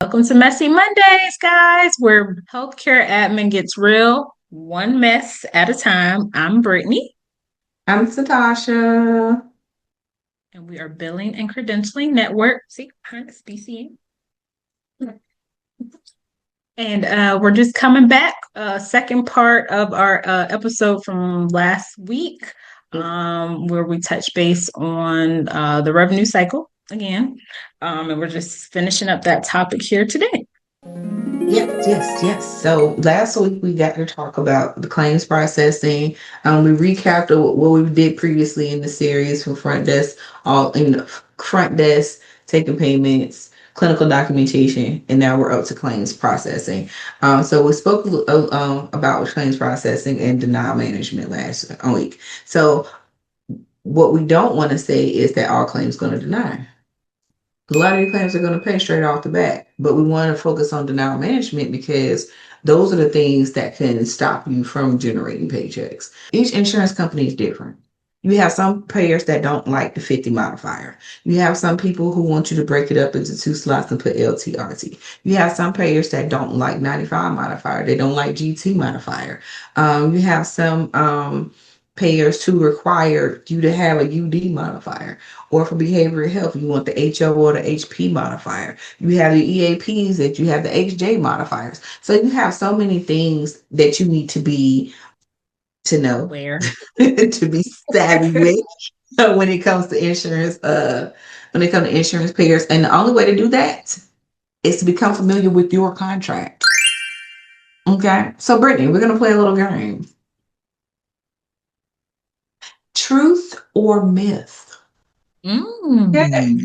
Welcome to Messy Mondays, guys, where healthcare admin gets real, one mess at a time. I'm Brittany, I'm Satasha. and we are Billing and Credentialing Network. See, behind us, BCN. And we're just coming back, second part of our episode from last week, where we touch base on the revenue cycle again. And we're just finishing up that topic here today. Yes, yes, yes. So last week we got to talk about the claims processing. We recapped what we did previously in the series from front desk, all in the front desk, taking payments, clinical documentation, and now we're up to claims processing. So we spoke about claims processing and denial management last week. So what we don't want to say is that all claims going to deny. A lot of your claims are going to pay straight off the bat, but we want to focus on denial management because those are the things that can stop you from generating paychecks. Each insurance company is different. You have some payers that don't like the 50 modifier. You have some people who want you to break it up into two slots and put LTRT. You have some payers that don't like 95 modifier. They don't like GT modifier. You have some payers who require you to have a UD modifier, or for behavioral health, you want the HO or the HP modifier. You have the EAPs that you have the HJ modifiers. So you have so many things that you need to know, Where? to be savvy with when it comes to insurance, when it comes to insurance payers. And the only way to do that is to become familiar with your contract. Okay. So Brittany, we're gonna play a little game. Truth or myth? Okay. Mm.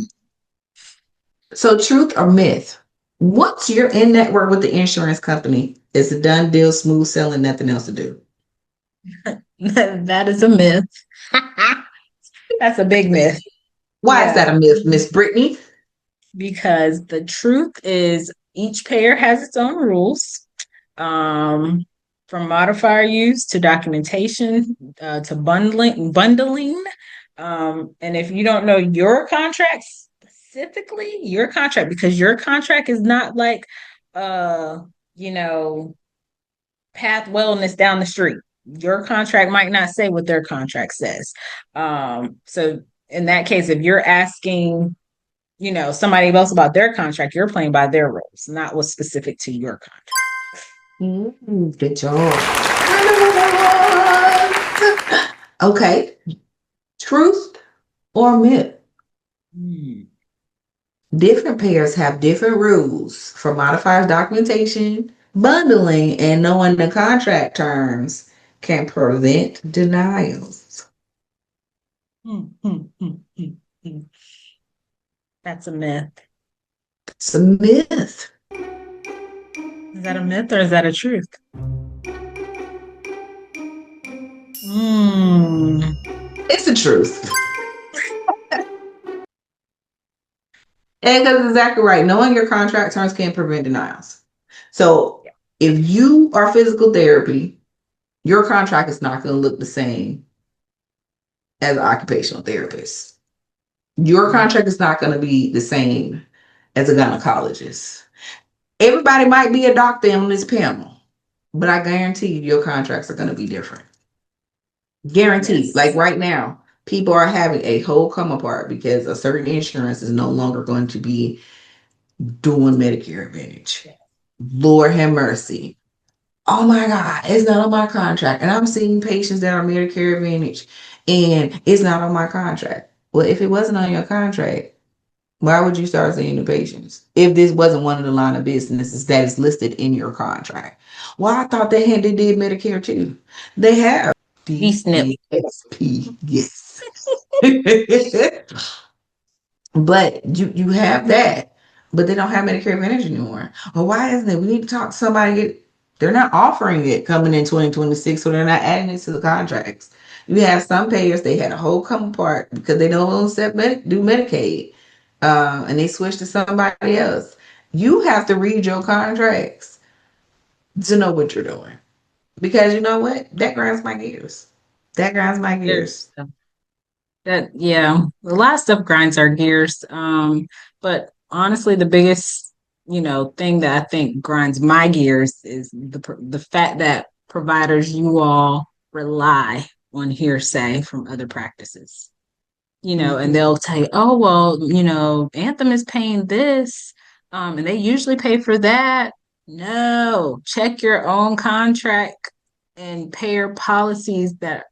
So truth or myth? Once you're in network with the insurance company, it's a done deal, smooth sailing, nothing else to do. That is a myth. That's a big myth. Why is that Yeah, a myth, Miss Brittany? because the truth is each payer has its own rules. Um, from modifier use to documentation, to bundling. And if you don't know your contract, specifically your contract, because your contract is not like uh, you know, Path Wellness down the street. Your contract might not say what their contract says. So in that case, if you're asking, somebody else about their contract, you're playing by their rules, not what's specific to your contract. Good job. Okay. Truth or myth? Hmm. Different payers have different rules for modifiers documentation, bundling, and knowing the contract terms can prevent denials. Hmm, hmm, hmm, hmm, hmm. That's a myth. It's a myth. Is that a myth or is that a truth? Hmm. It's the truth. And that's exactly right. Knowing your contract terms can prevent denials. So Yeah. if you are physical therapy, your contract is not going to look the same as an occupational therapist. Your Hmm. contract is not going to be the same as a gynecologist. Everybody might be a doctor on this panel, but I guarantee you your contracts are going to be different. Guaranteed. Like Yes. right now, people are having a whole come apart because a certain insurance is no longer going to be doing Medicare Advantage. Lord have mercy. Oh my God, it's not on my contract. And I'm seeing patients that are Medicare Advantage and it's not on my contract. Well, if it wasn't on your contract, why would you start seeing the patients if this wasn't one of the line of businesses that is listed in your contract? Well, I thought they did Medicare too. They have V-snip. DSP, yes. But you have that, but they don't have Medicare Advantage anymore. Well, why isn't it? We need to talk to somebody. They're not offering it coming in 2026, so they're not adding it to the contracts. You have some payers, they had a whole come apart because they don't accept do Medicaid, and they switched to somebody else. You have to read your contracts to know what you're doing, because you know what? That grinds my gears. That grinds my gears. There's that, yeah. A lot of stuff grinds our gears. But honestly, the biggest thing that I think grinds my gears is the fact that providers, you all rely on hearsay from other practices. And Mhm. they'll tell you, oh, well, Anthem is paying this, and they usually pay for that. No, check your own contract and payer policies that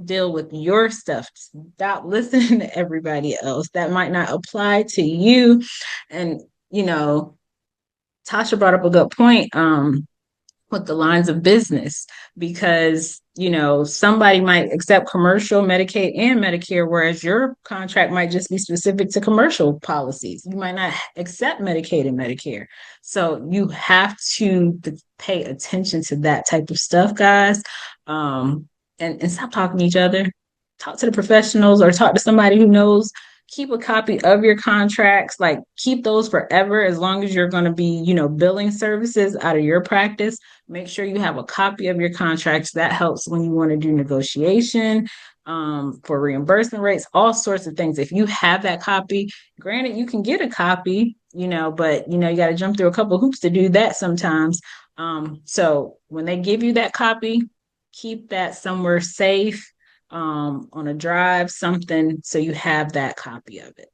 deal with your stuff. Stop listening to everybody else. That might not apply to you. And, you know, Tasha brought up a good point. With the lines of business because somebody might accept commercial Medicaid and Medicare, whereas your contract might just be specific to commercial policies. You might not accept Medicaid and Medicare, so you have to pay attention to that type of stuff, guys. And stop talking to each other. Talk to the professionals or talk to somebody who knows. Keep a copy of your contracts, like keep those forever as long as you're going to be billing services out of your practice. Make sure you have a copy of your contracts. That helps when you want to do negotiation, for reimbursement rates, all sorts of things. If you have that copy, granted, you can get a copy, but you got to jump through a couple of hoops to do that sometimes. So when they give you that copy, keep that somewhere safe, on a drive, something, so you have that copy of it.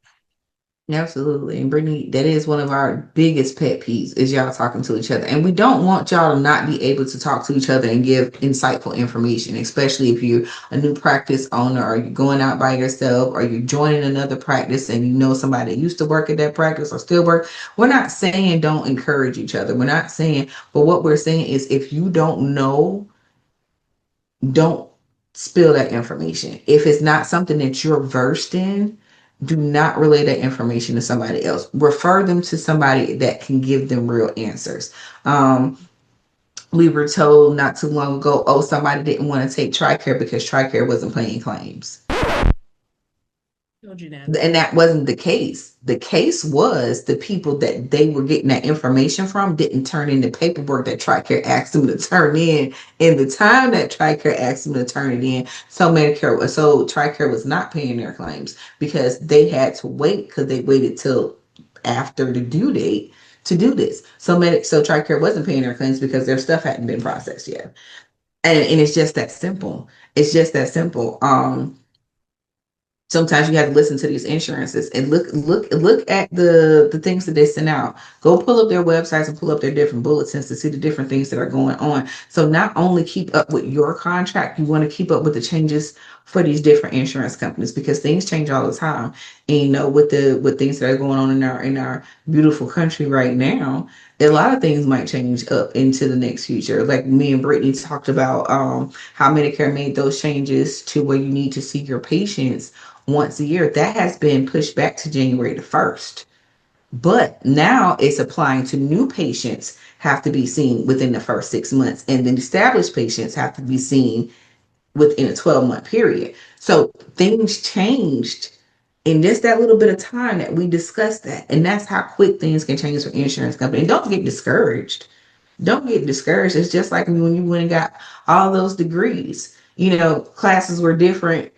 Absolutely. And Brittany, that is one of our biggest pet peeves is y'all talking to each other. And we don't want y'all to not be able to talk to each other and give insightful information, especially if you're a new practice owner or you're going out by yourself or you're joining another practice and you know somebody that used to work at that practice or still work. We're not saying don't encourage each other. We're not saying, but what we're saying is if you don't know, don't spill that information. If it's not something that you're versed in, do not relay that information to somebody else. Refer them to somebody that can give them real answers. We were told not too long ago, oh, somebody didn't want to take TRICARE because TRICARE wasn't paying claims. Told you that. And that wasn't the case. The case was the people that they were getting that information from didn't turn in the paperwork that TRICARE asked them to turn in the time that TRICARE asked them to turn it in. So TRICARE was not paying their claims because they had to wait because they waited till after the due date to do this. So TRICARE wasn't paying their claims because their stuff hadn't been processed yet. And it's just that simple. It's just that simple. Sometimes you have to listen to these insurances and look at the things that they send out. Go pull up their websites and pull up their different bulletins to see the different things that are going on. So not only keep up with your contract, you want to keep up with the changes for these different insurance companies because things change all the time. And with things that are going on in our beautiful country right now, a lot of things might change up into the next future. Like me and Brittany talked about how Medicare made those changes to where you need to see your patients once a year. That has been pushed back to January the 1st. But now it's applying to new patients have to be seen within the first 6 months, and then established patients have to be seen within a 12-month period. So things changed in just that little bit of time that we discussed that. And that's how quick things can change for insurance company. And don't get discouraged. Don't get discouraged. It's just like when you went and got all those degrees. Classes were different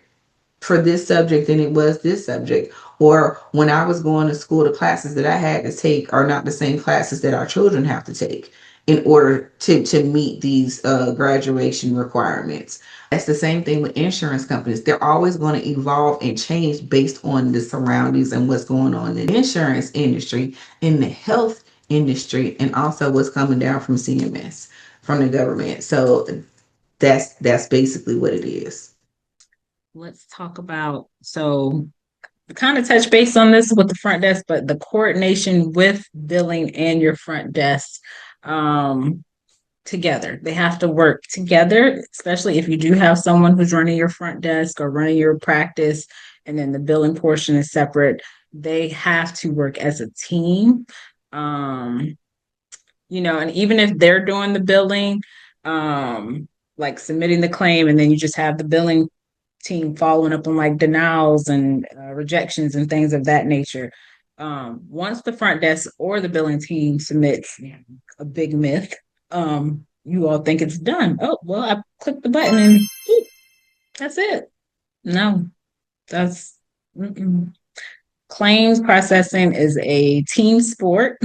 for this subject than it was this subject. Or when I was going to school, the classes that I had to take are not the same classes that our children have to take in order to meet these graduation requirements. That's the same thing with insurance companies. They're always going to evolve and change based on the surroundings and what's going on in the insurance industry, in the health industry, and also what's coming down from CMS, from the government. So that's basically what it is. Let's talk about, so kind of touch base on this with the front desk, but the coordination with billing and your front desk, um, together. They have to work together, especially if you do have someone who's running your front desk or running your practice, and then the billing portion is separate. They have to work as a team. Um, and even if they're doing the billing, like submitting the claim, and then you just have the billing team following up on like denials and rejections and things of that nature. Once the front desk or the billing team submits a big myth, you all think it's done. Oh, well, I clicked the button and that's it. No, that's mm-mm. Claims processing is a team sport.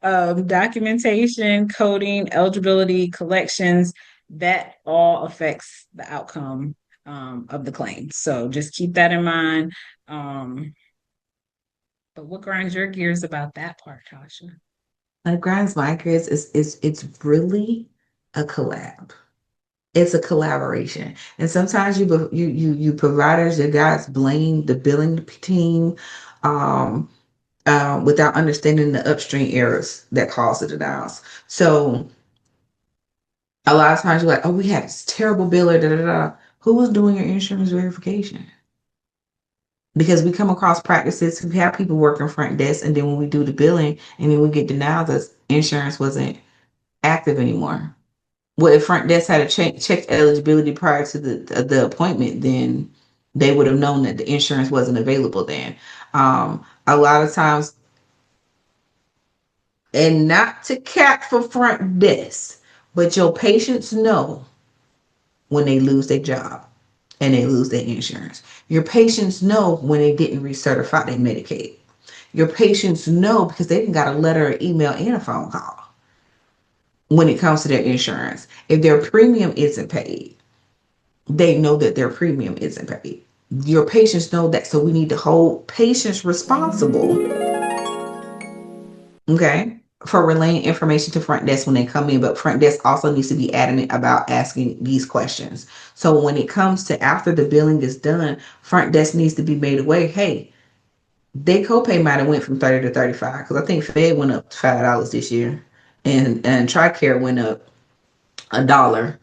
Documentation, coding, eligibility, collections, that all affects the outcome of the claim. So just keep that in mind. Um, but what grinds your gears about that part, Tasha? Like grinds my gears is it's really a collab. It's a collaboration, and sometimes you providers, you guys blame the billing team, um, without understanding the upstream errors that cause the denials. So a lot of times you're like, oh, we had this terrible biller, da da da. Who was doing your insurance verification? Because we come across practices, we have people working front desk, and then when we do the billing, and then we get denied, the insurance wasn't active anymore. Well, if front desk had a checked eligibility prior to the appointment, then they would have known that the insurance wasn't available then. A lot of times, and not to cap for front desk, but your patients know when they lose their job and they lose their insurance. Your patients know when they didn't recertify their Medicaid. Your patients know because they didn't got a letter, or email, and a phone call when it comes to their insurance. If their premium isn't paid, they know that their premium isn't paid. Your patients know that, so we need to hold patients responsible, okay, for relaying information to front desk when they come in. But front desk also needs to be adamant about asking these questions. So when it comes to after the billing is done, front desk needs to be made aware. Hey, they copay might have went from 30 to 35 because I think Fed went up $5 this year, and Tricare went up $1.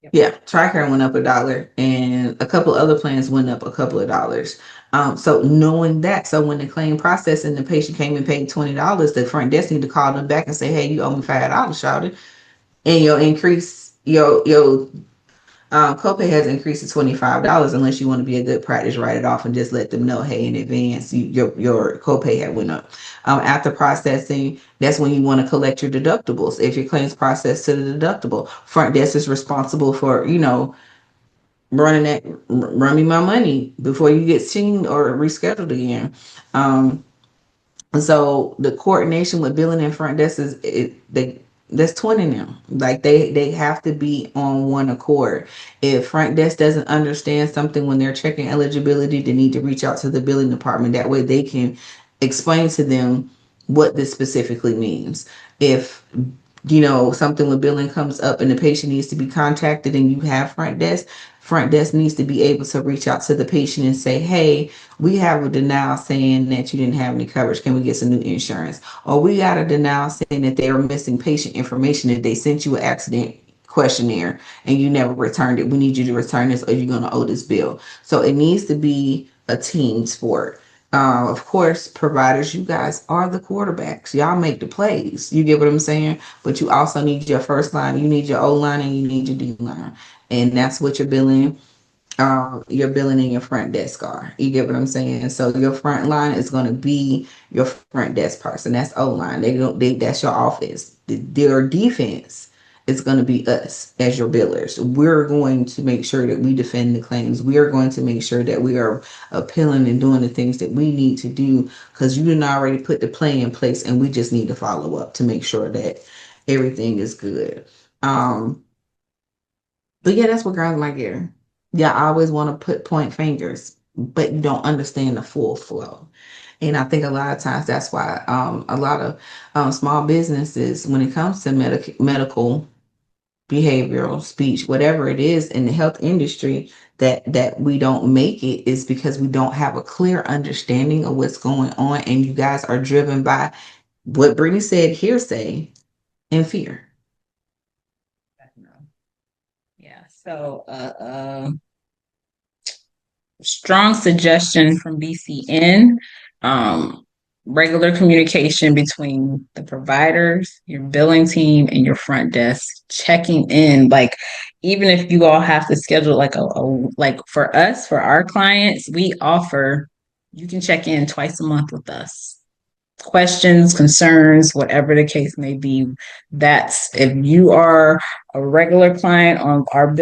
Yep. Yeah, Tricare went up $1, and a couple other plans went up a couple of dollars. So knowing that, so when the claim process and the patient came and paid $20, the front desk need to call them back and say, "Hey, you owe me $5, shouted, and your increase, your copay has increased to $25. Unless you want to be a good practice, write it off and just let them know, hey, in advance, your copay had went up. After processing, that's when you want to collect your deductibles. If your claims processed to the deductible, front desk is responsible for running that, run me my money before you get seen or rescheduled again. Um, so the coordination with billing and front desk is that's 20 now. Like they have to be on one accord. If front desk doesn't understand something when they're checking eligibility, they need to reach out to the billing department. That way they can explain to them what this specifically means. If something with billing comes up and the patient needs to be contacted and you have front desk needs to be able to reach out to the patient and say, hey, we have a denial saying that you didn't have any coverage. Can we get some new insurance? Or we got a denial saying that they are missing patient information, that they sent you an accident questionnaire and you never returned it. We need you to return this or you're going to owe this bill. So it needs to be a team sport. Of course, providers, you guys are the quarterbacks. Y'all make the plays. You get what I'm saying? But you also need your first line, you need your O line, and you need your D line. And that's what you're billing in your front desk are. You get what I'm saying? So your front line is going to be your front desk person. That's O line. That's your office. Their defense is going to be us as your billers. We're going to make sure that we defend the claims. We are going to make sure that we are appealing and doing the things that we need to do because you didn't already put the plan in place, and we just need to follow up to make sure that everything is good. But yeah, that's what grinds my gear. Yeah, I always want to point fingers, but you don't understand the full flow. And I think a lot of times that's why a lot of small businesses, when it comes to medical, behavioral, speech, whatever it is in the health industry, that we don't make it is because we don't have a clear understanding of what's going on, and you guys are driven by what Brittany said, hearsay and fear. Yeah. So, strong suggestion from BCN. Um, Regular communication between the providers, your billing team, and your front desk, checking in. Like, even if you all have to schedule like for us, for our clients, we offer you can check in twice a month with us. Questions, concerns, whatever the case may be. That's if you are a regular client on our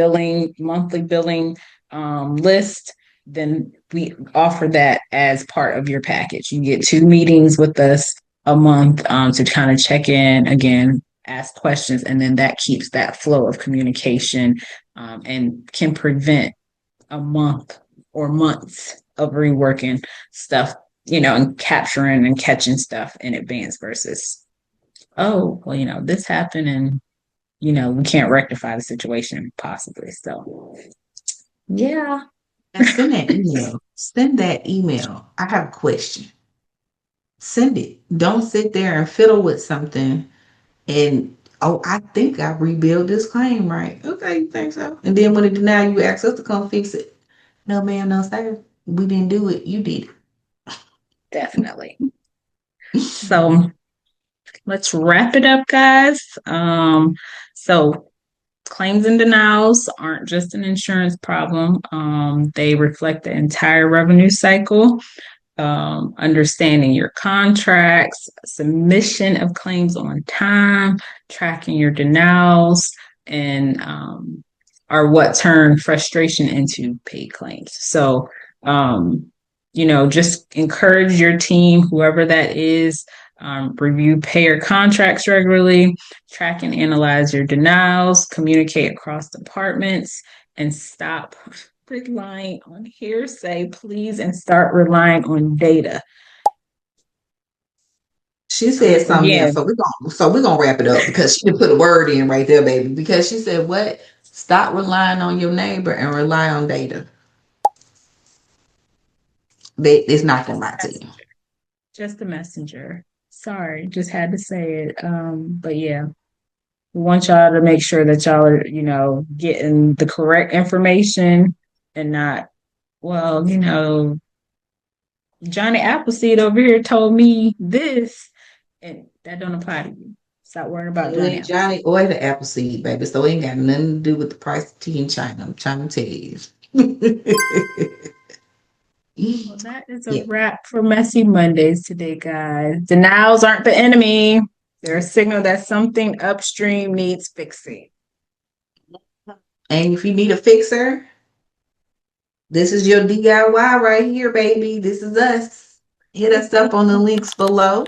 monthly billing list, then we offer that as part of your package. You get 2 meetings with us a month to kind of check in again, ask questions, and then that keeps that flow of communication and can prevent a month or months of reworking stuff, and capturing and catching stuff in advance versus, oh, well, this happened and, we can't rectify the situation possibly. So, yeah. And send that email. Send that email. I have a question. Send it. Don't sit there and fiddle with something and oh, I think I rebuilt this claim right. Okay, you think so? And then when it deny you ask us to come fix it. No, ma'am, no, sir. We didn't do it. You did Definitely. it. So let's wrap it up, guys. So claims and denials aren't just an insurance problem. They reflect the entire revenue cycle. Understanding your contracts, submission of claims on time, tracking your denials, and are what turn frustration into paid claims. So, just encourage your team, whoever that is, review payer contracts regularly, track and analyze your denials, communicate across departments, and stop relying on hearsay, please, and start relying on data. She said something else, Again, so we're gonna wrap it up because she didn't put a word in right there, baby. Because she said, "What? Stop relying on your neighbor and rely on data." It's not gonna lie to you. just a messenger. Sorry, just had to say it. But yeah, we want y'all to make sure that y'all are, getting the correct information and not, well, Johnny Appleseed over here told me this, and that don't apply to you. Stop worrying about It Johnny ain't Appleseed. Johnny or the Appleseed, baby. So it ain't got nothing to do with the price of tea in China. I'm trying to tell you. Well, that is a Yeah. wrap for Messy Mondays today, guys. Denials aren't the enemy. They're a signal that something upstream needs fixing. And if you need a fixer, this is your DIY right here, baby. This is us. Hit us up on the links below.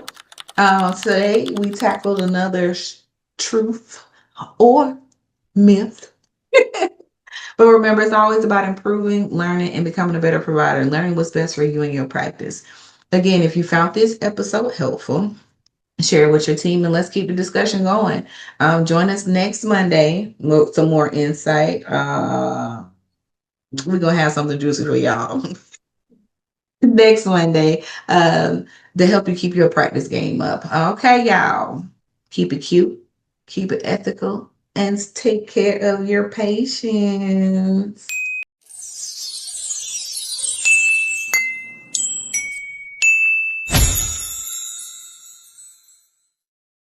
Today we tackled another truth or myth. But remember, it's always about improving, learning, and becoming a better provider, learning what's best for you and your practice. Again, if you found this episode helpful, share it with your team and let's keep the discussion going. Join us next Monday with some more insight. We're going to have something juicy for y'all next Monday to help you keep your practice game up. Okay, y'all. Keep it cute, keep it ethical, and take care of your patients.